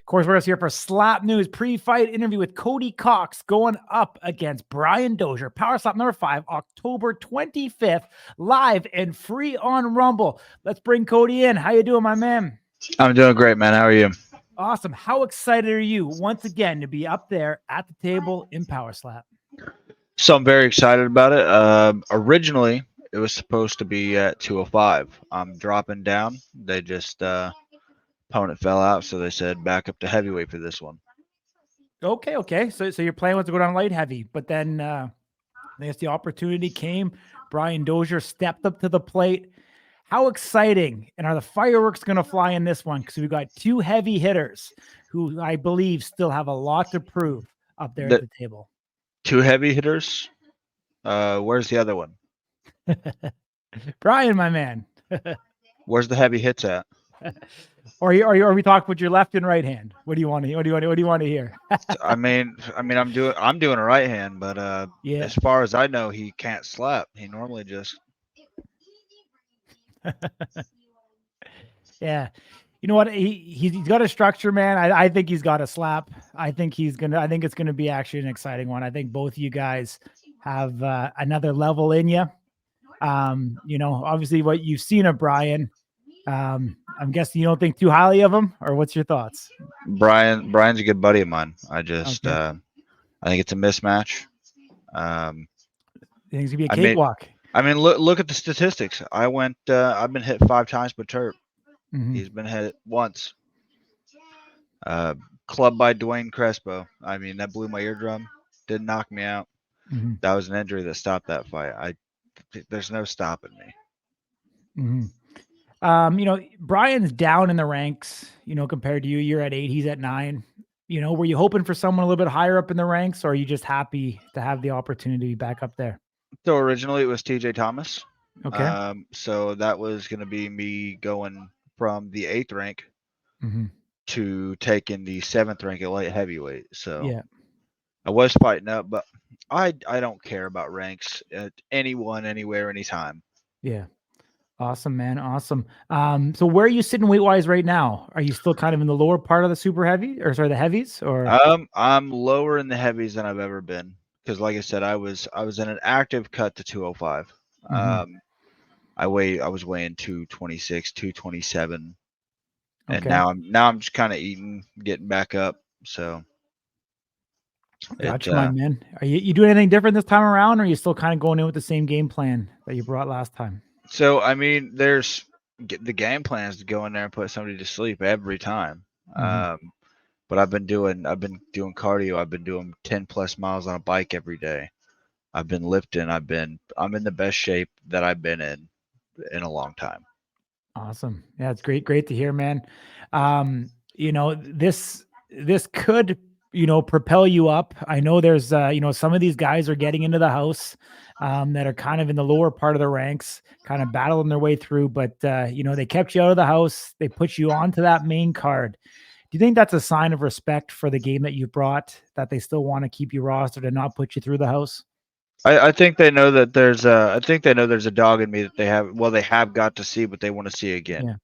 Of course, we're going to here for Slap News pre-fight interview with Cody Cox going up against Brian Dozier. Power Slap number 5, October 25th, live and free on Rumble. Let's bring Cody in. How you doing, my man? I'm doing great, man. How are you? Awesome. How excited are you once again to be up there at the table in Power Slap? So I'm very excited about it. Originally, it was supposed to be at 205. I'm dropping down. They just opponent fell out, so they said back up to heavyweight for this one. Okay. So your plan was to go down light heavy, but then I guess the opportunity came. Brian Dozier stepped up to the plate. How exciting, and are the fireworks going to fly in this one? Because we've got 2 heavy hitters who I believe still have a lot to prove up there at the table. 2 heavy hitters. Where's the other one? Brian, my man. Where's the heavy hits at? Or are we talking with your left and right hand? What do you want to? What do you want to hear? I mean, I'm doing a right hand, but yeah. As far as I know, he can't slap. He normally just. Yeah. You know what? He's got a structure, man. I think he's got a slap. I think it's gonna be actually an exciting one. I think both of you guys have another level in you. Obviously what you've seen of Brian. I'm guessing you don't think too highly of him, or what's your thoughts? Brian's a good buddy of mine. I just I think it's a mismatch. I think it's gonna be a cakewalk. I mean, look at the statistics. I've been hit 5 times by Turp. Mm-hmm. He's been hit once. Clubbed by Dwayne Crespo. I mean, that blew my eardrum. Didn't knock me out. Mm-hmm. That was an injury that stopped that fight. There's no stopping me. Mm-hmm. Brian's down in the ranks, compared to you. You're at 8, he's at 9. Were you hoping for someone a little bit higher up in the ranks, or are you just happy to have the opportunity to be back up there? So originally it was TJ Thomas. Okay. So that was going to be me going from the 8th rank to taking the 7th rank at light heavyweight. So yeah, I was fighting up, but I don't care about ranks at anyone, anywhere, anytime. Yeah. Awesome, man. Awesome. So where are you sitting weight wise right now? Are you still kind of in the lower part of the super heavy, or sorry, the heavies, or? I'm lower in the heavies than I've ever been. Because like I said, I was in an active cut to 205. I was weighing 226, 227. And now I'm just kind of eating, getting back up. So gotcha, my man. Are you doing anything different this time around, or are you still kind of going in with the same game plan that you brought last time? So I mean, there's the game plan is to go in there and put somebody to sleep every time. But I've been doing cardio. I've been doing 10 plus miles on a bike every day. I've been lifting. I'm in the best shape that I've been in a long time. Awesome. Yeah, it's great to hear, man. This could, propel you up. I know there's, some of these guys are getting into the house that are kind of in the lower part of the ranks, kind of battling their way through, but they kept you out of the house. They put you onto that main card. Do you think that's a sign of respect for the game that you brought, that they still want to keep you rostered and not put you through the house? I think they know that there's a dog in me that they have got to see, but they want to see again.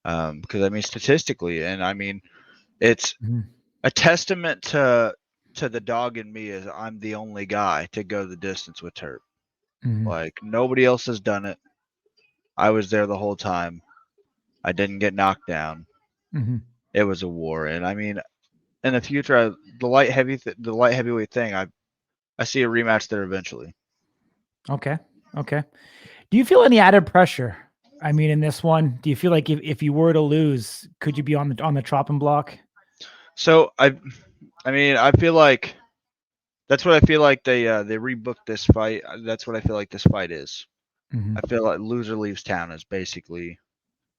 Yeah. Because I mean, statistically, and I mean, it's a testament to the dog in me is I'm the only guy to go the distance with Turp. Like nobody else has done it. I was there the whole time. I didn't get knocked down. It was a war, and I mean, in the future, the light heavyweight thing, I see a rematch there eventually. Okay. Do you feel any added pressure? I mean, in this one, do you feel like if you were to lose, could you be on the chopping block? So I feel like that's what I feel like they rebooked this fight. That's what I feel like this fight is. I feel like loser leaves town is basically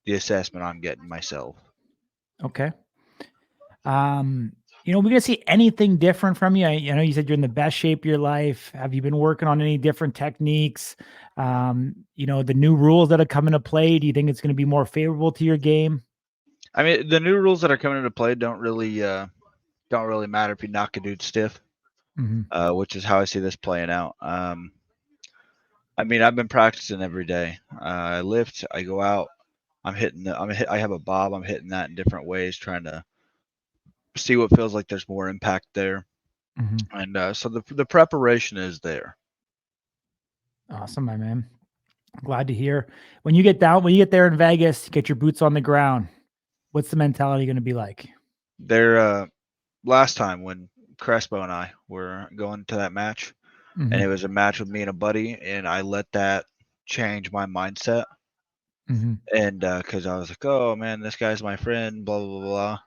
the assessment I'm getting myself. Okay. We're gonna see anything different from you. I know you said you're in the best shape of your life. Have you been working on any different techniques? The new rules that are coming into play, do you think it's going to be more favorable to your game? I mean, the new rules that are coming into play don't really matter if you knock a dude stiff, which is how I see this playing out. I mean, I've been practicing every day. I lift, I go out, I have a bob, I'm hitting that in different ways, trying to see what feels like there's more impact there. And so the preparation is there. Awesome, my man. Glad to hear. When you get there in Vegas, you get your boots on the ground. What's the mentality going to be like? There, last time when Crespo and I were going to that match, and it was a match with me and a buddy, and I let that change my mindset. And because I was like, oh man, this guy's my friend, blah blah blah.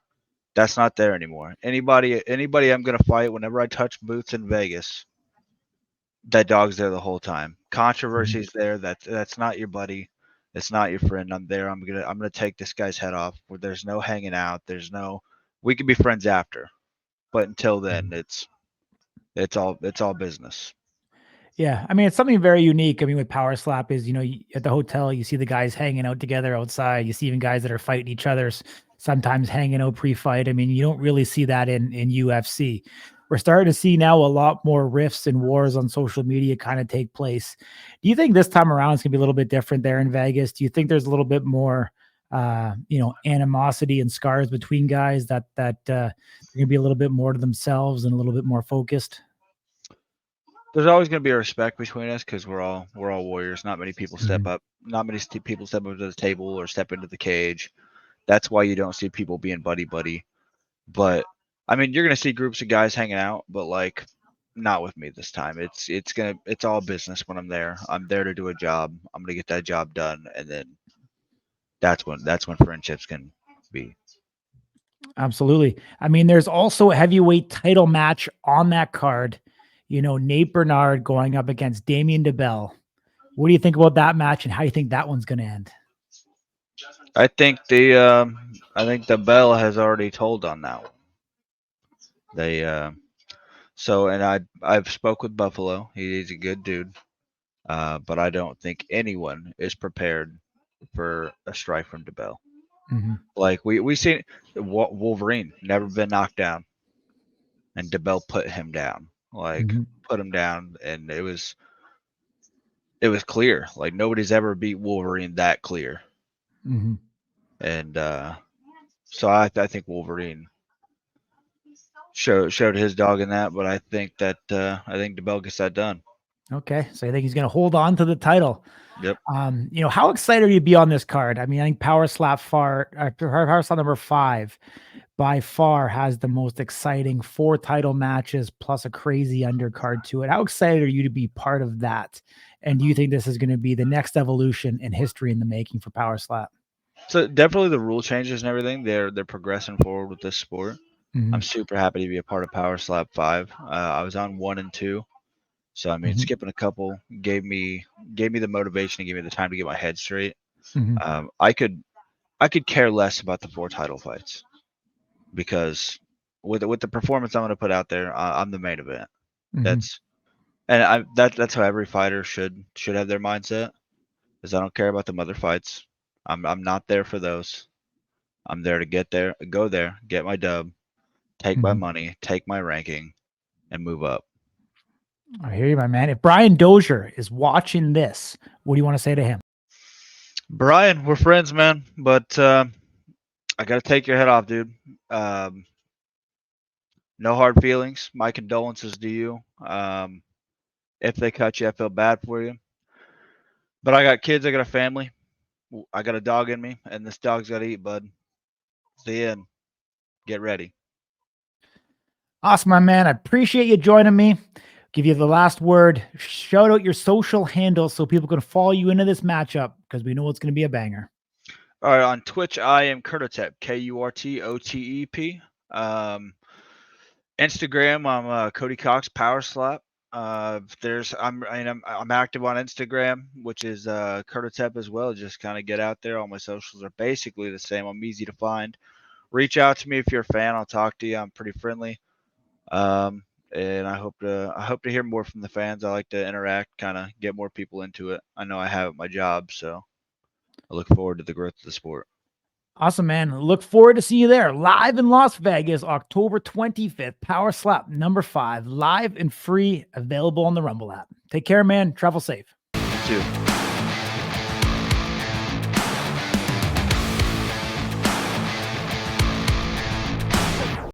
That's not there anymore. Anybody I'm gonna fight, whenever I touch boots in Vegas, that dog's there the whole time. Controversy's there. That's not your buddy. It's not your friend. I'm there. I'm gonna take this guy's head off. Where there's no hanging out. There's no. We can be friends after, but until then, it's all business. Yeah, I mean, it's something very unique. I mean, with Power Slap is, at the hotel, you see the guys hanging out together outside. You see even guys that are fighting each other's sometimes hanging out pre-fight. I mean, you don't really see that in UFC. We're starting to see now a lot more rifts and wars on social media kind of take place. Do you think this time around it's gonna be a little bit different there in Vegas? Do you think there's a little bit more, animosity and scars between guys that they're gonna be a little bit more to themselves and a little bit more focused? There's always going to be a respect between us because we're all warriors. Not many people step up. Not many people step up to the table or step into the cage. That's why you don't see people being buddy. But I mean, you're going to see groups of guys hanging out, but like not with me this time. It's all business when I'm there. I'm there to do a job. I'm going to get that job done, and then that's when friendships can be. Absolutely. I mean, there's also a heavyweight title match on that card. Nate Bernard going up against Damien DeBell. What do you think about that match, and how do you think that one's going to end? I think the bell has already told on that one. I've spoke with Buffalo. He's a good dude, but I don't think anyone is prepared for a strike from DeBell. Like we seen Wolverine never been knocked down, and DeBell put him down. Put him down, and it was clear. Like nobody's ever beat Wolverine that clear. And so I think Wolverine showed his dog in that, but I think DeBell gets that done. Okay, so I think he's going to hold on to the title. Yep. How excited are you to be on this card? I mean, I think Power Slap number 5 by far has the most exciting 4 title matches plus a crazy undercard to it. How excited are you to be part of that? And do you think this is going to be the next evolution in history in the making for Power Slap? So definitely the rule changes and everything. They're progressing forward with this sport. I'm super happy to be a part of Power Slap 5. I was on 1 and 2. So I mean, skipping a couple gave me the motivation and gave me the time to get my head straight. I could care less about the 4 title fights because with the performance I'm going to put out there, I'm the main event. That's how every fighter should have their mindset. Is I don't care about the other fights. I'm not there for those. I'm there to go there, get my dub, take my money, take my ranking, and move up. I hear you, my man. If Brian Dozier is watching this, what do you want to say to him? Brian, we're friends, man, but I got to take your head off, dude. No hard feelings. My condolences to you. If they cut you, I feel bad for you. But I got kids. I got a family. I got a dog in me, and this dog's got to eat, bud. It's the end. Get ready. Awesome, my man. I appreciate you joining me. Give you the last word. Shout out your social handles so people can follow you into this matchup because we know it's going to be a banger. All right, on Twitch, I am Kurtotep, KURTOTEP. Instagram, I'm Cody Cox Power Slap. I'm active on Instagram, which is Kurtotep as well. Just kind of get out there. All my socials are basically the same. I'm easy to find. Reach out to me if you're a fan. I'll talk to you. I'm pretty friendly. And I hope to hear more from the fans. I like to interact, kind of get more people into it. I know I have my job, so I look forward to the growth of the sport. Awesome, man. Look forward to seeing you there live in Las Vegas, October 25th. Power Slap number 5, live and free, available on the Rumble app. Take care, man. Travel safe. You too.